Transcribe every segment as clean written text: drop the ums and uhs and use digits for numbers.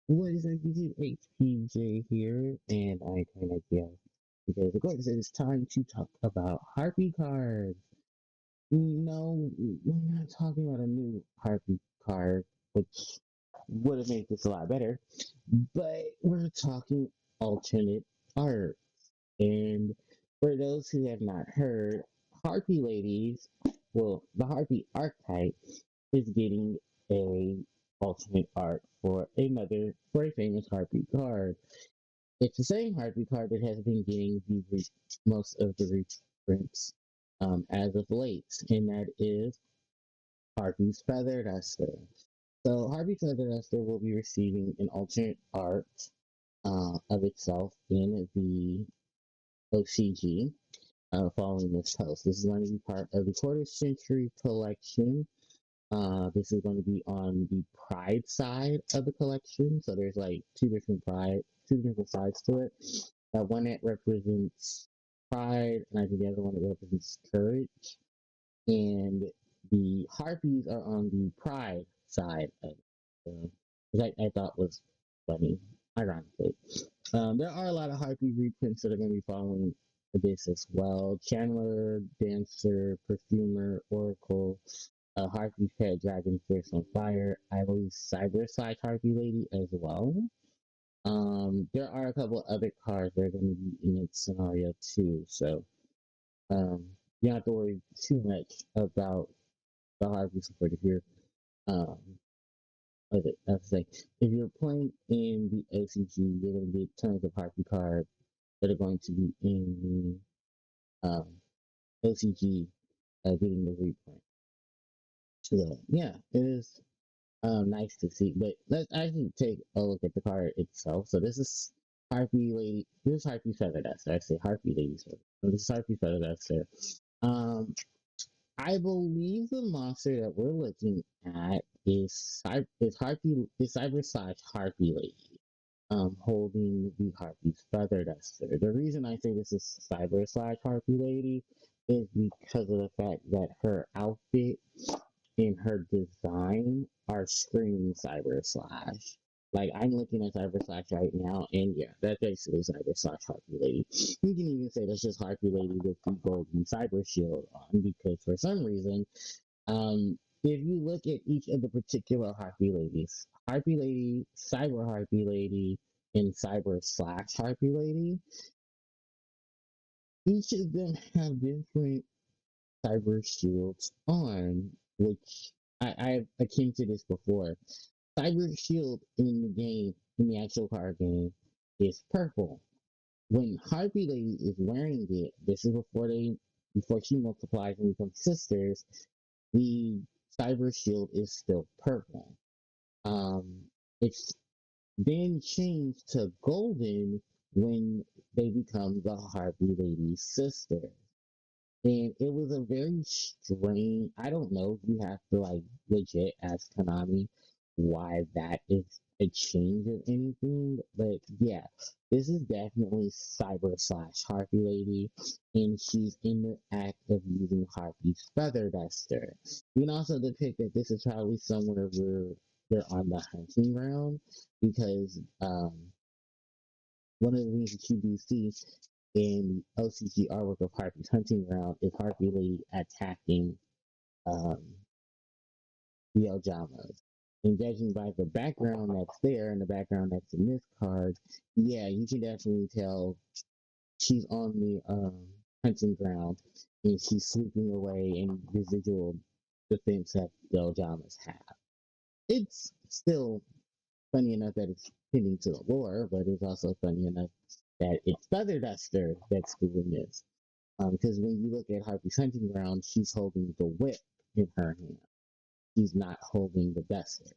What is up, YouTube? HPJ here, and I'm kind of because of course it is time to talk about Harpie cards. No, we're not talking about a new Harpie card, which would have made this a lot better, but we're talking alternate art. And for those who have not heard, Harpie ladies, well, the Harpie archetype is getting a alternate art for a famous Harpie card. It's the same Harpie card that has been getting most of the reprints as of late, and that is Harpie's Feather Duster. So Harpie Feather Duster will be receiving an alternate art of itself in the OCG following this post. This is going to be part of the quarter century collection. This is going to be on the Pride side of the collection. So there's like two different sides to it. One that represents pride, and I think the other one that represents courage. And the Harpies are on the pride side of it, which I thought was funny, ironically. There are a lot of Harpy reprints that are going to be following this as well. Chandler, Dancer, Perfumer, Oracle, Harpy Pet, Dragon Fist on Fire, I believe Cyber Slash Harpy Lady as well. There are a couple other cards that are going to be in its scenario too, so you don't have to worry too much about the Harpy support if you're um, okay, that's the thing. If you're playing in the OCG, you're going to get tons of Harpy cards that are going to be in the OCG getting the reprint. So yeah, it is nice to see. But let's actually take a look at the card itself. So this is Harpy Lady. This is Harpy Feather Duster. I say Harpy Lady. So this is Harpy Feather Duster. Um, I believe the monster that we're looking at is Cyber Slash Harpy Lady. Holding the Harpy's Feather Duster. The reason I say this is Cyber Slash Harpy Lady is because of the fact that her outfit in her design are screaming Cyber Slash. Like, I'm looking at Cyber Slash right now, and yeah, that's basically Cyber Slash Harpy Lady. You can even say that's just Harpy Lady with the golden Cyber Shield on, because for some reason, if you look at each of the particular Harpy Ladies, Harpy Lady, Cyber Harpy Lady, and Cyber Slash Harpy Lady, each of them have different cyber shields on, which I've akin to this before. Cyber shield in the game, in the actual card game, is purple. When Harpy Lady is wearing it, this is before she multiplies and becomes sisters, the cyber shield is still purple. It's then changed to golden when they become the Harpy Lady's sister. And it was a very strange. I don't know if you have to like legit ask Konami why that is a change of anything, but yeah, this is definitely Cyber Slash Harpy Lady, and she's in the act of using Harpy's Feather Duster. You can also depict that this is probably somewhere where they're on the hunting ground, because one of the things that you do see in the OCG artwork of Harpy's hunting ground is Harpy Lady attacking um, the Eljamas. And judging by the background that's there and the background that's in this card, yeah, you can definitely tell she's on the hunting ground and she's sweeping away any residual defense that the Eljamas have. It's still funny enough that it's fitting to the lore, but it's also funny enough that it's Feather Duster that's doing this. Because when you look at Harpy's hunting ground, she's holding the whip in her hand. She's not holding the duster.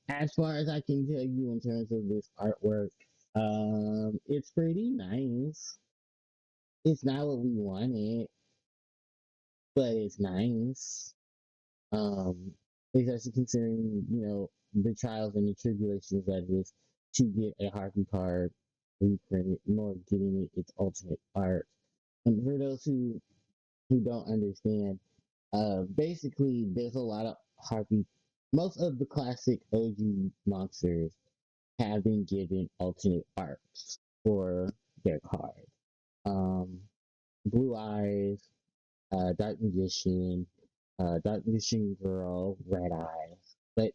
As far as I can tell you in terms of this artwork, it's pretty nice. It's not what we wanted, but it's nice. Um, especially considering, the trials and the tribulations that it is to get a Harpy card reprinted, nor getting it its alternate art. And for those who don't understand, basically there's a lot of Harpy. Most of the classic OG monsters have been given alternate arcs for their card. Um, Blue Eyes, Dark Magician Girl, Red Eyes. But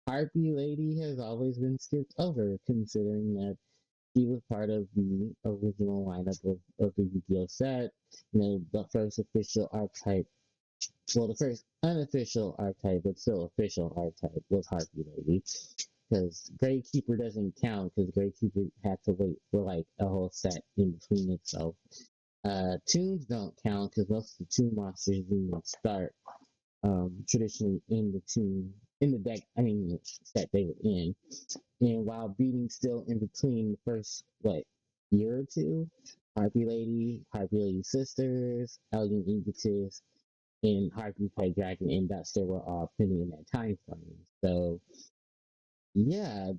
Harpie Lady has always been skipped over, considering that she was part of the original lineup of the Yu-Gi-Oh set. You know, the first official archetype, well, the first unofficial archetype, but still official archetype was Harpie Lady. Because Gravekeeper doesn't count, because Gravekeeper had to wait for like a whole set in between itself. Tunes don't count because most of the tune monsters do not start traditionally in the tune in the deck. I mean, the set they were in, and while beating still in between the first year or two, Harpie Lady Sisters, Elegant Egotists, and Harpie Play Dragon and Duster were all printed in that time frame. So yeah,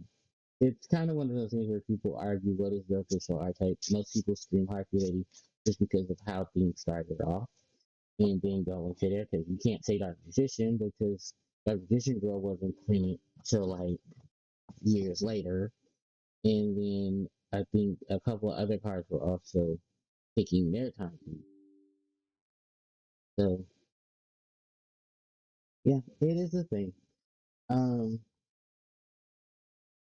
it's kind of one of those things where people argue what is the official archetype. Most people scream Harpie Lady just because of how things started off, and then go into there because you can't say Dark Magician because Dark Magician Girl wasn't printed till like years later, and then I think a couple of other cards were also taking their time. So yeah, it is a thing. Um,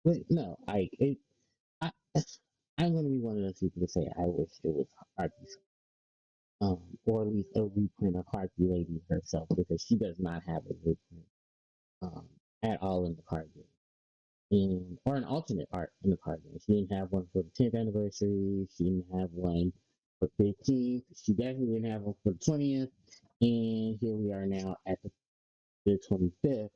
but no, I, I'm gonna be one of those people to say I wish it was Harpie's, or at least a reprint of Harpie Lady herself because she does not have a reprint, um, at all in the card game. And or an alternate art in the card game. She didn't have one for the 10th anniversary. She didn't have one for 15th. She definitely didn't have one for the 20th. And here we are now at the 25th,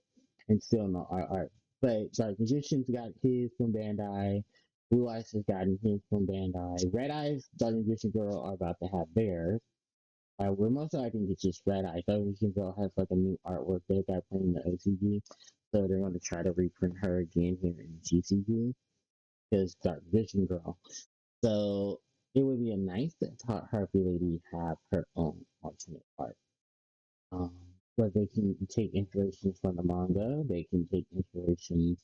and still no art. But Dark Magician's got his from Bandai. Blue Eyes has gotten his from Bandai. Red Eyes, Dark Magician Girl are about to have theirs. Where most of I think it's just Red Eyes. Dark Magician Girl has like a new artwork they got playing the OCG. So they're going to try to reprint her again here in GCG because Dark Vision Girl. So it would be a nice that Harpy Lady have her own alternate art. Um, where they can take inspirations from the manga, they can take inspirations,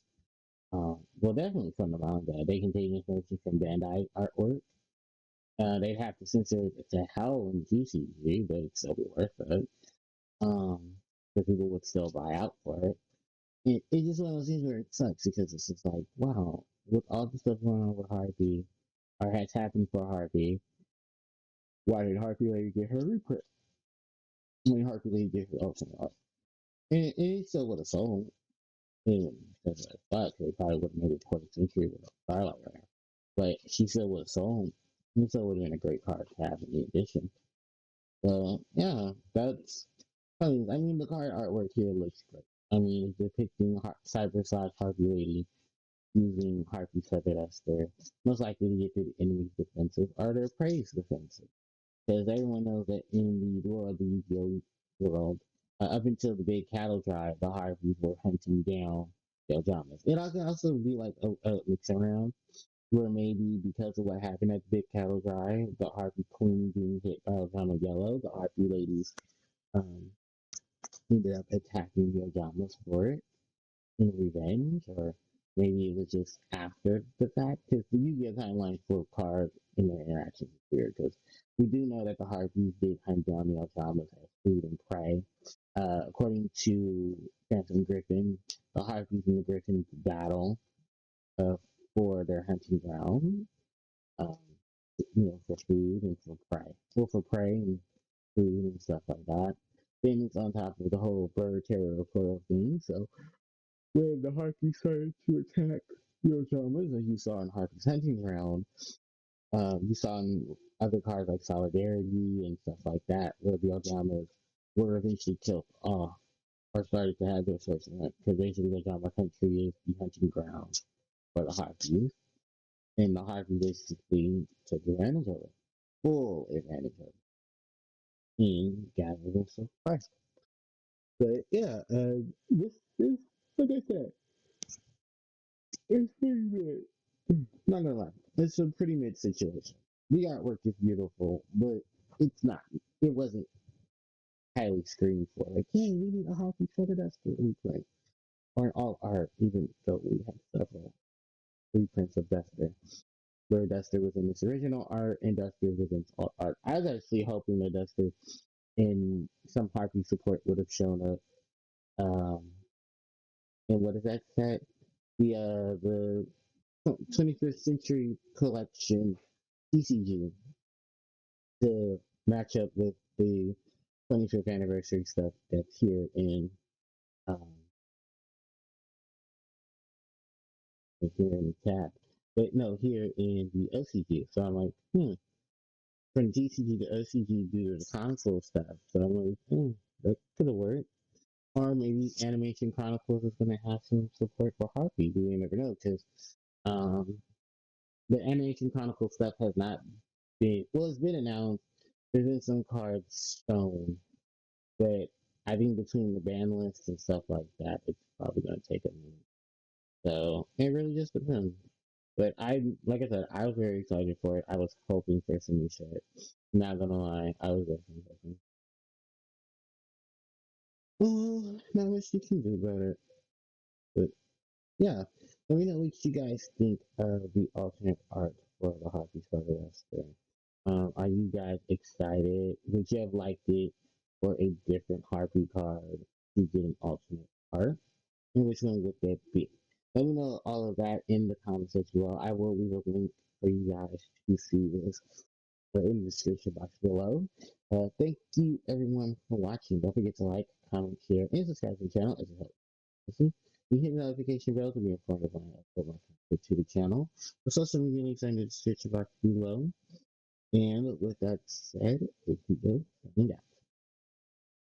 well, definitely from the manga. They can take inspiration from Bandai artwork. They'd have to censor it to hell in GCG, but it'd still be worth it. Because people would still buy out for it. It's just one of those things where it sucks because it's just like, wow, with all the stuff going on with Harpy, or has happened for Harpy, why did Harpy Lady get her reprint? When Harpy Lady get her ultimate art? And it still would have sold. And because of fuck, they probably would have made it 20th century with a Starlight Runner. But she still would have sold. It still would have been a great card to have in the edition. So, yeah, that's funny. I mean, the card artwork here looks great. I mean, depicting Cyber Slash Harpy Lady using Harpy Feather Duster, most likely to get through the enemy's defensive or their prey's defensive. Because everyone knows that in the world of the Yu-Gi-Oh world, up until the big cattle drive, the Harpies were hunting down the Ojamas. It can also be like a mix around where maybe because of what happened at the big cattle drive, the Harpy Queen being hit by Ojama Yellow, the Harpy ladies um, ended up attacking the Ojamas for it in revenge, or maybe it was just after the fact, because the Yu-Gi-Oh timeline for cards and their interactions is weird, because we do know that the Harpies did hunt down the Aljamas as food and prey. According to Phantom Griffin, the Harpies and the Griffins battle uh, for their hunting ground, um, for food and for prey. Well, for prey and food and stuff like that. Then it's on top of the whole bird terror coil thing, so when the Harpies started to attack the Ojamas, as you saw in Harpy's Hunting Ground, you saw in other cards like Solidarity and stuff like that, where the Ojamas were eventually killed off or started to have their first hunt, because basically the Ojama country is the hunting ground for the Harpies, and the Harpies basically took advantage of it, full advantage of it, and gathered them some price. But yeah, this, like I said, it's pretty good. Not gonna lie, it's a pretty mid situation. The artwork is beautiful, but it's not. It wasn't highly screamed for. Like, hey, we need a hockey for the Duster replay or an all art, even though we had several reprints of Duster, where Duster was in its original art and Duster was in its alt art. I was actually hoping that Duster in some Harpie support would have shown up. And what is that set? The 25th Century Collection TCG to match up with the 25th anniversary stuff that's here um here in the tab. But no, here in the OCG. So I'm like, from TCG to OCG due to the console stuff. So I'm like, that could have worked. Or maybe Animation Chronicles is going to have some support for Harpie. We never know because um, the Animation Chronicles stuff has not been, well, it's been announced. There's been some cards shown, but I think between the ban lists and stuff like that, it's probably going to take a minute. So it really just depends. But like I said, I was very excited for it. I was hoping for some new shit. Not gonna lie, I was definitely hoping. Well, not much you can do about it. But yeah, let me know what you guys think of the alternate art for the Hockey Starter Wrestler. Are you guys excited? Would you have liked it for a different Harpy card to get an alternate art? And which one would that be? Let me know all of that in the comments as well. I will leave a link for you guys to see this in the description box below. Thank you everyone for watching. Don't forget to like, comment, share, and subscribe to the channel as it helps. Listen, you hit the notification bell to be informed of when I upload my content to the channel. The social media links are in the description box below. And with that said, if you go, signing out.